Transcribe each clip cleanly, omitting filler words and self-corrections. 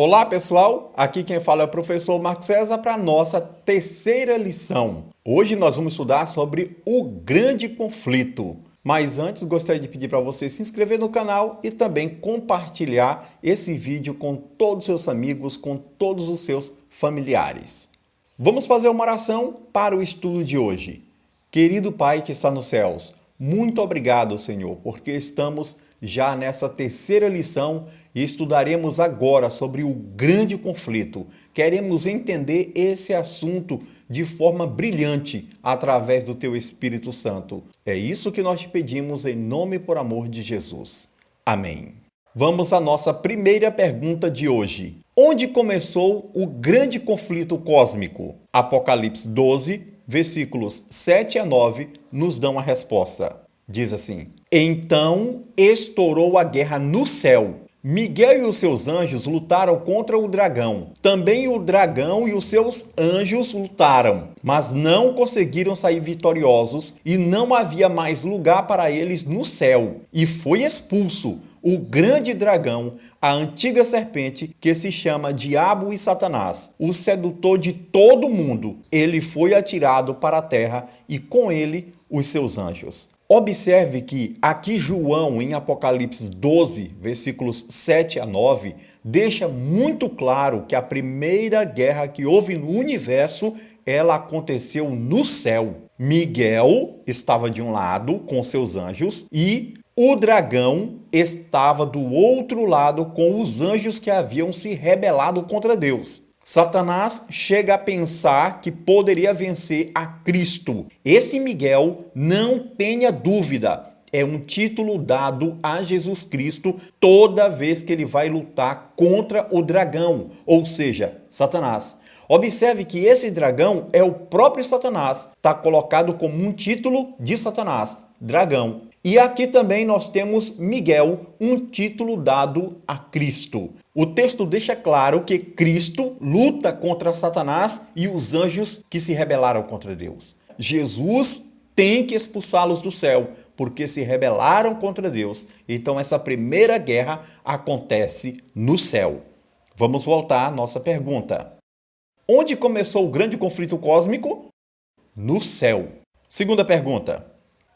Olá pessoal, aqui quem fala é o professor Marcos César para a nossa terceira lição. Hoje nós vamos estudar sobre o grande conflito. Mas antes gostaria de pedir para você se inscrever no canal e também compartilhar esse vídeo com todos os seus amigos, com todos os seus familiares. Vamos fazer uma oração para o estudo de hoje. Querido Pai que está nos céus, muito obrigado, Senhor, porque estamos já nessa terceira lição e estudaremos agora sobre o grande conflito. Queremos entender esse assunto de forma brilhante através do Teu Espírito Santo. É isso que nós te pedimos em nome e por amor de Jesus. Amém. Vamos à nossa primeira pergunta de hoje. Onde começou o grande conflito cósmico? Apocalipse 12, versículos 7 a 9, nos dão a resposta. Diz assim: Então estourou a guerra no céu. Miguel e os seus anjos lutaram contra o dragão. Também o dragão e os seus anjos lutaram, mas não conseguiram sair vitoriosos e não havia mais lugar para eles no céu. E foi expulso o grande dragão, a antiga serpente, que se chama Diabo e Satanás, o sedutor de todo mundo. Ele foi atirado para a terra e com ele os seus anjos. Observe que aqui João, em Apocalipse 12, versículos 7 a 9, deixa muito claro que a primeira guerra que houve no universo, ela aconteceu no céu. Miguel estava de um lado com seus anjos e o dragão estava do outro lado com os anjos que haviam se rebelado contra Deus. Satanás chega a pensar que poderia vencer a Cristo. Esse Miguel, não tenha dúvida, é um título dado a Jesus Cristo toda vez que ele vai lutar contra o dragão, ou seja, Satanás. Observe que esse dragão é o próprio Satanás, está colocado como um título de Satanás, dragão. E aqui também nós temos Miguel, um título dado a Cristo. O texto deixa claro que Cristo luta contra Satanás e os anjos que se rebelaram contra Deus. Jesus tem que expulsá-los do céu, porque se rebelaram contra Deus. Então essa primeira guerra acontece no céu. Vamos voltar à nossa pergunta. Onde começou o grande conflito cósmico? No céu. Segunda pergunta.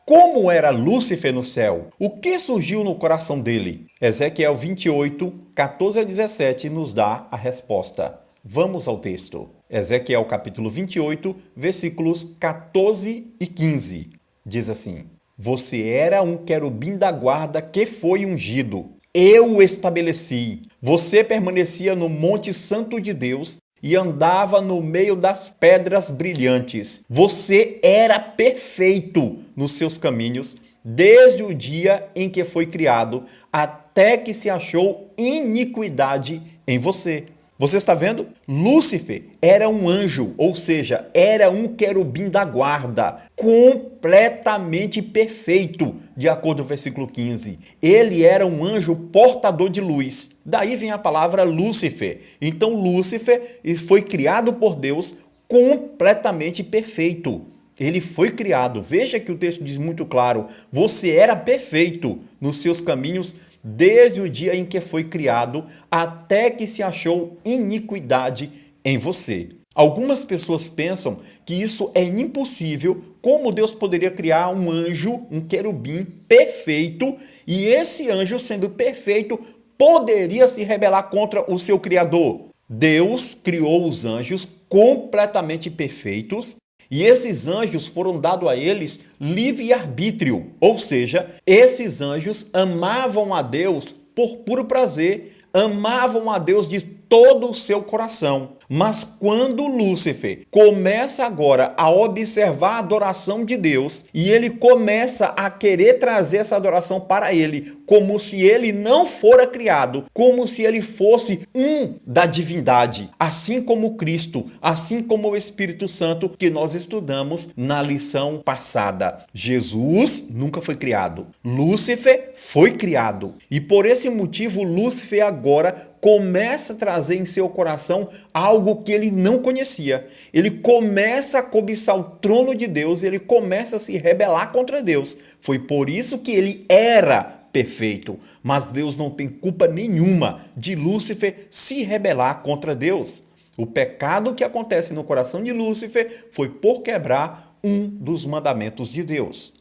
Como era Lúcifer no céu? O que surgiu no coração dele? Ezequiel 28, 14 a 17 nos dá a resposta. Vamos ao texto. Ezequiel capítulo 28, versículos 14 e 15. Diz assim: Você era um querubim da guarda que foi ungido. Eu o estabeleci. Você permanecia no monte santo de Deus e andava no meio das pedras brilhantes. Você era perfeito nos seus caminhos, desde o dia em que foi criado, até que se achou iniquidade em você. Você está vendo? Lúcifer era um anjo, ou seja, era um querubim da guarda, completamente perfeito, de acordo com o versículo 15. Ele era um anjo portador de luz. Daí vem a palavra Lúcifer. Então Lúcifer foi criado por Deus completamente perfeito. Ele foi criado. Veja que o texto diz muito claro. Você era perfeito nos seus caminhos desde o dia em que foi criado até que se achou iniquidade em você. Algumas pessoas pensam que isso é impossível. Como Deus poderia criar um anjo, um querubim perfeito, e esse anjo, sendo perfeito, poderia se rebelar contra o seu Criador? Deus criou os anjos completamente perfeitos e esses anjos foram dados a eles livre-arbítrio, ou seja, esses anjos amavam a Deus por puro prazer, amavam a Deus de todo o seu coração. Mas quando Lúcifer começa agora a observar a adoração de Deus e ele começa a querer trazer essa adoração para ele, como se ele não fora criado, como se ele fosse um da divindade, assim como Cristo, assim como o Espírito Santo que nós estudamos na lição passada. Jesus nunca foi criado, Lúcifer foi criado e por esse motivo Lúcifer agora começa a trazer em seu coração algo que ele não conhecia. Ele começa a cobiçar o trono de Deus, ele começa a se rebelar contra Deus. Foi por isso que ele era perfeito, mas Deus não tem culpa nenhuma de Lúcifer se rebelar contra Deus. O pecado que acontece no coração de Lúcifer foi por quebrar um dos mandamentos de Deus.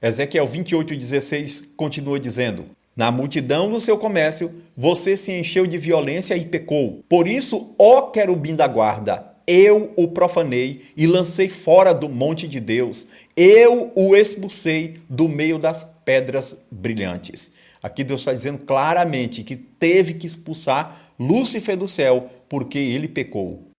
Ezequiel 28:16 continua dizendo: na multidão do seu comércio, você se encheu de violência e pecou. Por isso, ó querubim da guarda, eu o profanei e lancei fora do monte de Deus. Eu o expulsei do meio das pedras brilhantes. Aqui Deus está dizendo claramente que teve que expulsar Lúcifer do céu porque ele pecou.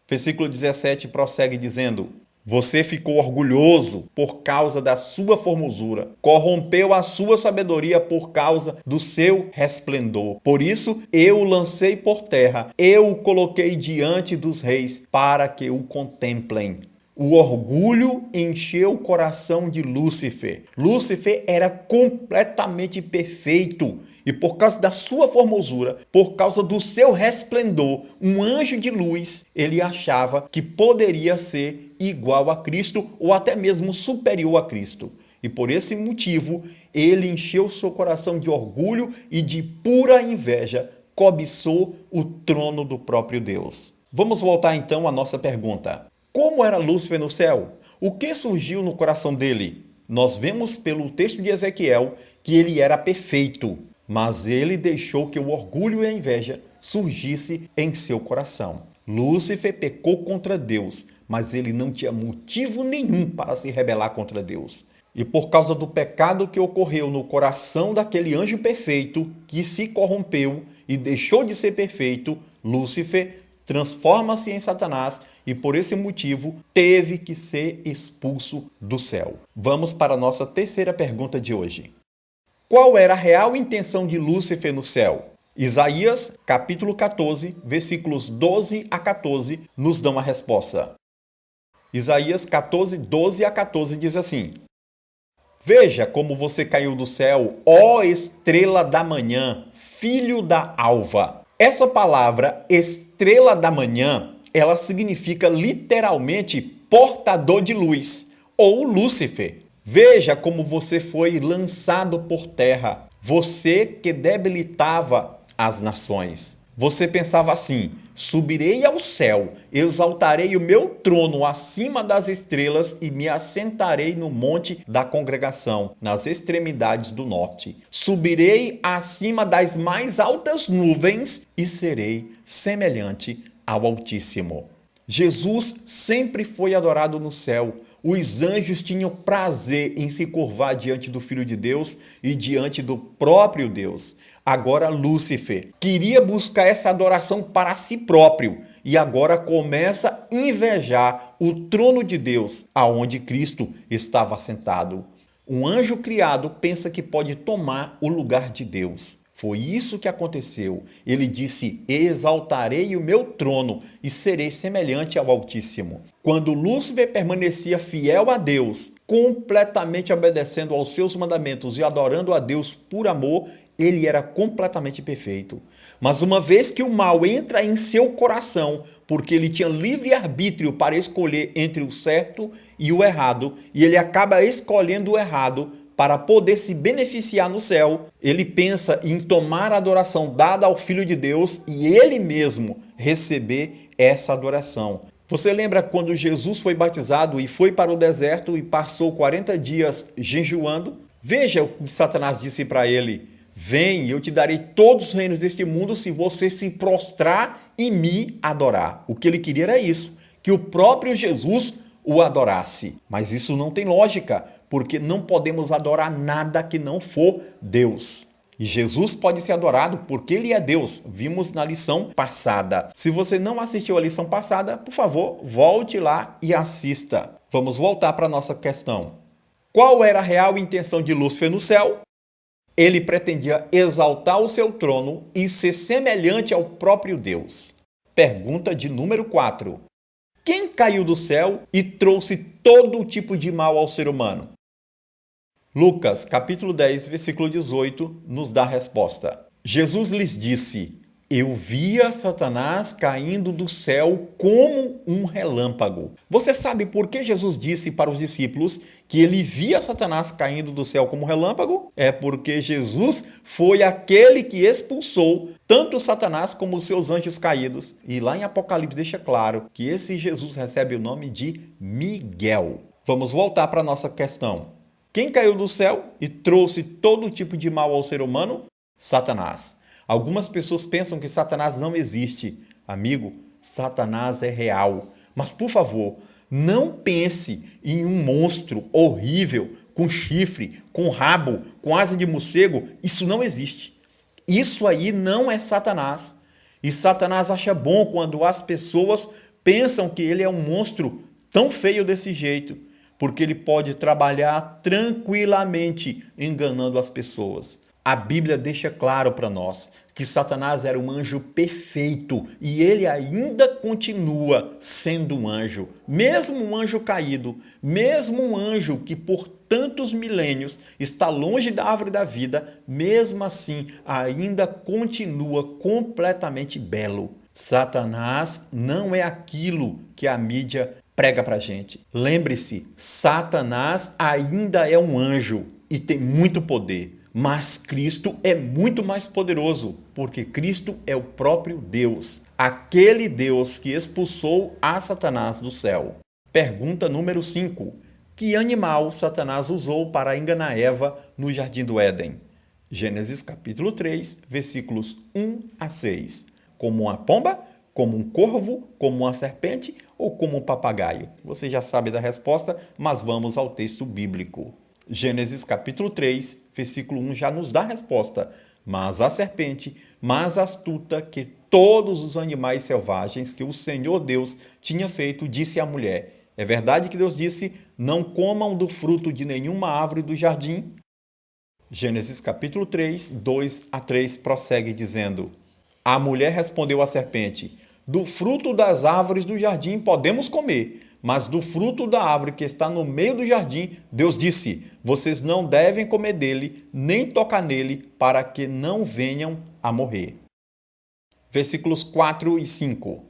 Versículo 17 prossegue dizendo: você ficou orgulhoso por causa da sua formosura, corrompeu a sua sabedoria por causa do seu resplendor. Por isso eu o lancei por terra, eu o coloquei diante dos reis para que o contemplem. O orgulho encheu o coração de Lúcifer. Lúcifer era completamente perfeito. E por causa da sua formosura, por causa do seu resplendor, um anjo de luz, ele achava que poderia ser igual a Cristo ou até mesmo superior a Cristo. E por esse motivo, ele encheu seu coração de orgulho e de pura inveja, cobiçou o trono do próprio Deus. Vamos voltar então à nossa pergunta. Como era Lúcifer no céu? O que surgiu no coração dele? Nós vemos pelo texto de Ezequiel que ele era perfeito, mas ele deixou que o orgulho e a inveja surgisse em seu coração. Lúcifer pecou contra Deus, mas ele não tinha motivo nenhum para se rebelar contra Deus. E por causa do pecado que ocorreu no coração daquele anjo perfeito, que se corrompeu e deixou de ser perfeito, Lúcifer transforma-se em Satanás e por esse motivo teve que ser expulso do céu. Vamos para a nossa terceira pergunta de hoje. Qual era a real intenção de Lúcifer no céu? Isaías, capítulo 14, versículos 12 a 14, nos dão a resposta. Isaías 14, 12 a 14 diz assim: veja como você caiu do céu, ó estrela da manhã, filho da alva. Essa palavra, estrela da manhã, ela significa literalmente portador de luz, ou Lúcifer. Veja como você foi lançado por terra, você que debilitava as nações. Você pensava assim: subirei ao céu, exaltarei o meu trono acima das estrelas e me assentarei no monte da congregação, nas extremidades do norte. Subirei acima das mais altas nuvens e serei semelhante ao Altíssimo. Jesus sempre foi adorado no céu. Os anjos tinham prazer em se curvar diante do Filho de Deus e diante do próprio Deus. Agora Lúcifer queria buscar essa adoração para si próprio e agora começa a invejar o trono de Deus, aonde Cristo estava sentado. Um anjo criado pensa que pode tomar o lugar de Deus. Foi isso que aconteceu. Ele disse: exaltarei o meu trono e serei semelhante ao Altíssimo. Quando Lúcifer permanecia fiel a Deus, completamente obedecendo aos seus mandamentos e adorando a Deus por amor, ele era completamente perfeito. Mas uma vez que o mal entra em seu coração, porque ele tinha livre-arbítrio para escolher entre o certo e o errado, e ele acaba escolhendo o errado, para poder se beneficiar no céu, ele pensa em tomar a adoração dada ao Filho de Deus e ele mesmo receber essa adoração. Você lembra quando Jesus foi batizado e foi para o deserto e passou 40 dias jejuando? Veja o que Satanás disse para ele: vem, eu te darei todos os reinos deste mundo se você se prostrar e me adorar. O que ele queria era isso, que o próprio Jesus o adorasse. Mas isso não tem lógica, porque não podemos adorar nada que não for Deus. E Jesus pode ser adorado porque ele é Deus. Vimos na lição passada. Se você não assistiu a lição passada, por favor, volte lá e assista. Vamos voltar para a nossa questão. Qual era a real intenção de Lúcifer no céu? Ele pretendia exaltar o seu trono e ser semelhante ao próprio Deus. Pergunta de número 4. Quem caiu do céu e trouxe todo tipo de mal ao ser humano? Lucas, capítulo 10, versículo 18, nos dá a resposta. Jesus lhes disse: Eu via Satanás caindo do céu como um relâmpago. Você sabe por que Jesus disse para os discípulos que ele via Satanás caindo do céu como um relâmpago? É porque Jesus foi aquele que expulsou tanto Satanás como os seus anjos caídos. E lá em Apocalipse deixa claro que esse Jesus recebe o nome de Miguel. Vamos voltar para a nossa questão. Quem caiu do céu e trouxe todo tipo de mal ao ser humano? Satanás. Algumas pessoas pensam que Satanás não existe. Amigo, Satanás é real. Mas, por favor, não pense em um monstro horrível, com chifre, com rabo, com asa de morcego. Isso não existe. Isso aí não é Satanás. E Satanás acha bom quando as pessoas pensam que ele é um monstro tão feio desse jeito, porque ele pode trabalhar tranquilamente enganando as pessoas. A Bíblia deixa claro para nós que Satanás era um anjo perfeito e ele ainda continua sendo um anjo, mesmo um anjo caído, mesmo um anjo que por tantos milênios está longe da árvore da vida, mesmo assim ainda continua completamente belo. Satanás não é aquilo que a mídia prega pra gente. Lembre-se, Satanás ainda é um anjo e tem muito poder. Mas Cristo é muito mais poderoso, porque Cristo é o próprio Deus, aquele Deus que expulsou a Satanás do céu. Pergunta número 5. Que animal Satanás usou para enganar Eva no jardim do Éden? Gênesis capítulo 3, versículos 1 a 6. Como uma pomba, como um corvo, como uma serpente ou como um papagaio? Você já sabe da resposta, mas vamos ao texto bíblico. Gênesis capítulo 3, versículo 1 já nos dá a resposta. Mas a serpente, mais astuta que todos os animais selvagens que o Senhor Deus tinha feito, disse à mulher: é verdade que Deus disse, não comam do fruto de nenhuma árvore do jardim? Gênesis capítulo 3, 2 a 3 prossegue dizendo: a mulher respondeu à serpente: do fruto das árvores do jardim podemos comer, mas do fruto da árvore que está no meio do jardim, Deus disse: vocês não devem comer dele, nem tocar nele, para que não venham a morrer. Versículos 4 e 5.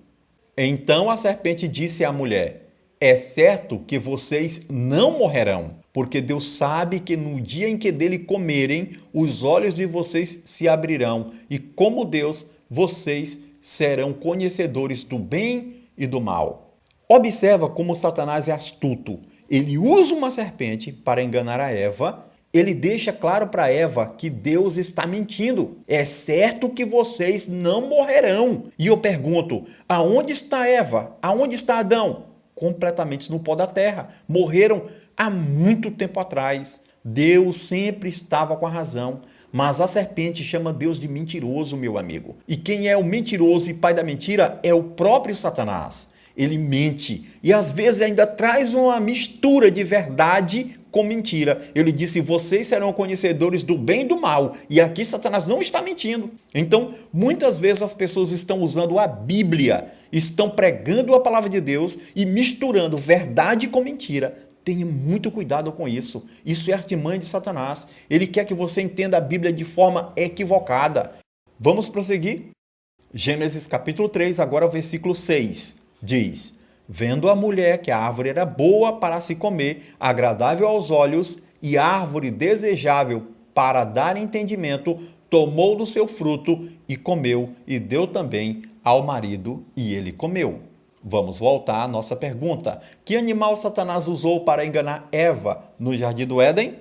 Então a serpente disse à mulher: é certo que vocês não morrerão, porque Deus sabe que no dia em que dele comerem, os olhos de vocês se abrirão, e como Deus, vocês serão conhecedores do bem e do mal. Observa como Satanás é astuto. Ele usa uma serpente para enganar a Eva. Ele deixa claro para Eva que Deus está mentindo. É certo que vocês não morrerão. E eu pergunto, aonde está Eva? Aonde está Adão? Completamente no pó da terra. Morreram há muito tempo atrás. Deus sempre estava com a razão. Mas a serpente chama Deus de mentiroso, meu amigo. E quem é o mentiroso e pai da mentira é o próprio Satanás. Ele mente e às vezes ainda traz uma mistura de verdade com mentira. Ele disse: vocês serão conhecedores do bem e do mal. E aqui Satanás não está mentindo. Então, muitas vezes as pessoas estão usando a Bíblia, estão pregando a palavra de Deus e misturando verdade com mentira. Tenha muito cuidado com isso. Isso é artimanha de Satanás. Ele quer que você entenda a Bíblia de forma equivocada. Vamos prosseguir? Gênesis capítulo 3, agora o versículo 6. Diz: vendo a mulher que a árvore era boa para se comer, agradável aos olhos e árvore desejável para dar entendimento, tomou do seu fruto e comeu, e deu também ao marido, e ele comeu. Vamos voltar à nossa pergunta. Que animal Satanás usou para enganar Eva no jardim do Éden?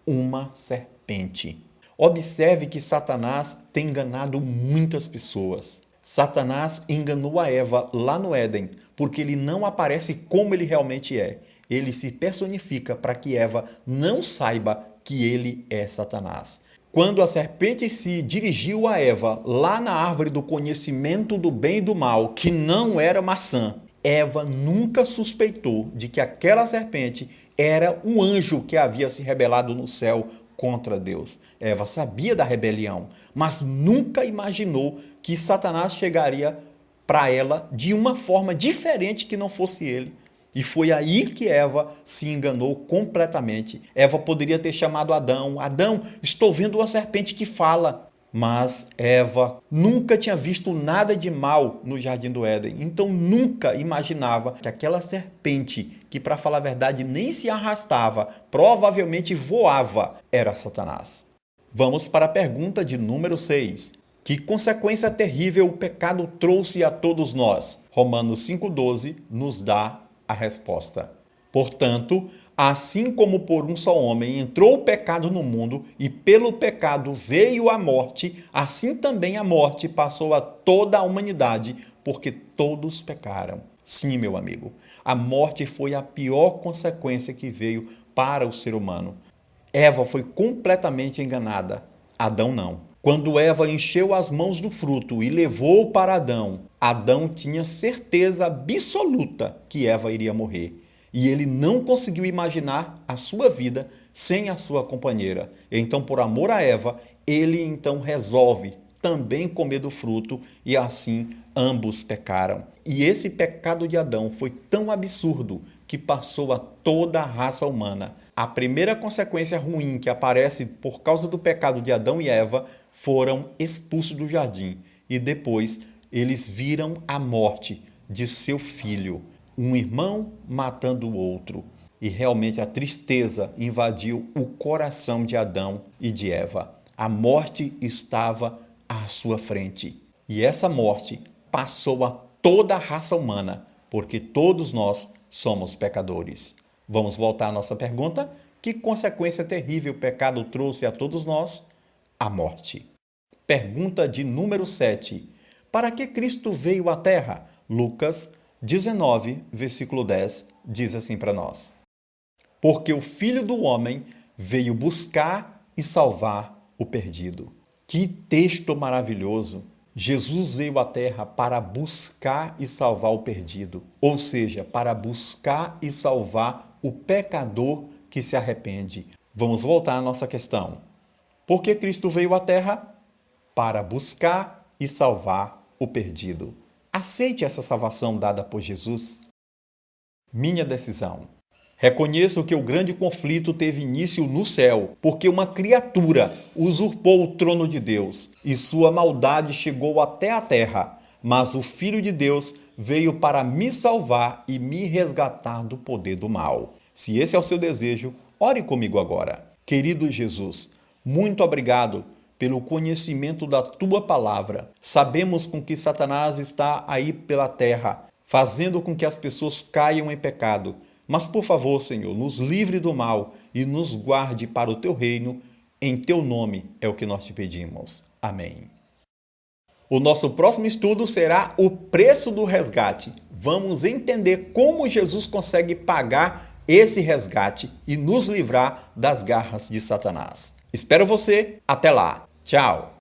Uma serpente. Observe que Satanás tem enganado muitas pessoas. Satanás enganou a Eva lá no Éden, porque ele não aparece como ele realmente é. Ele se personifica para que Eva não saiba que ele é Satanás. Quando a serpente se dirigiu a Eva lá na árvore do conhecimento do bem e do mal, que não era maçã, Eva nunca suspeitou de que aquela serpente era um anjo que havia se rebelado no céu contra Deus. Eva sabia da rebelião, mas nunca imaginou que Satanás chegaria para ela de uma forma diferente que não fosse ele. E foi aí que Eva se enganou completamente. Eva poderia ter chamado Adão: Adão, estou vendo uma serpente que fala. Mas Eva nunca tinha visto nada de mal no Jardim do Éden. Então nunca imaginava que aquela serpente, que para falar a verdade nem se arrastava, provavelmente voava, era Satanás. Vamos para a pergunta de número 6. Que consequência terrível o pecado trouxe a todos nós? Romanos 5,12 nos dá a resposta. Portanto, assim como por um só homem entrou o pecado no mundo e pelo pecado veio a morte, assim também a morte passou a toda a humanidade, porque todos pecaram. Sim, meu amigo, a morte foi a pior consequência que veio para o ser humano. Eva foi completamente enganada, Adão não. Quando Eva encheu as mãos do fruto e levou para Adão, Adão tinha certeza absoluta que Eva iria morrer. E ele não conseguiu imaginar a sua vida sem a sua companheira. Então, por amor a Eva, ele então resolve também comer do fruto e assim ambos pecaram. E esse pecado de Adão foi tão absurdo que passou a toda a raça humana. A primeira consequência ruim que aparece por causa do pecado de Adão e Eva foram expulsos do jardim. E depois eles viram a morte de seu filho, um irmão matando o outro. E realmente a tristeza invadiu o coração de Adão e de Eva. A morte estava à sua frente. E essa morte passou a toda a raça humana, porque todos nós somos pecadores. Vamos voltar à nossa pergunta. Que consequência terrível o pecado trouxe a todos nós? A morte. Pergunta de número 7. Para que Cristo veio à Terra? Lucas 19, versículo 10, diz assim para nós. Porque o Filho do Homem veio buscar e salvar o perdido. Que texto maravilhoso! Jesus veio à Terra para buscar e salvar o perdido, ou seja, para buscar e salvar o pecador que se arrepende. Vamos voltar à nossa questão. Por que Cristo veio à Terra? Para buscar e salvar o perdido. Aceite essa salvação dada por Jesus. Minha decisão. Reconheço que o grande conflito teve início no céu, porque uma criatura usurpou o trono de Deus e sua maldade chegou até a terra. Mas o Filho de Deus veio para me salvar e me resgatar do poder do mal. Se esse é o seu desejo, ore comigo agora. Querido Jesus, muito obrigado pelo conhecimento da tua palavra. Sabemos com que Satanás está aí pela terra, fazendo com que as pessoas caiam em pecado. Mas, por favor, Senhor, nos livre do mal e nos guarde para o teu reino. Em teu nome é o que nós te pedimos. Amém. O nosso próximo estudo será o preço do resgate. Vamos entender como Jesus consegue pagar esse resgate e nos livrar das garras de Satanás. Espero você. Até lá. Tchau.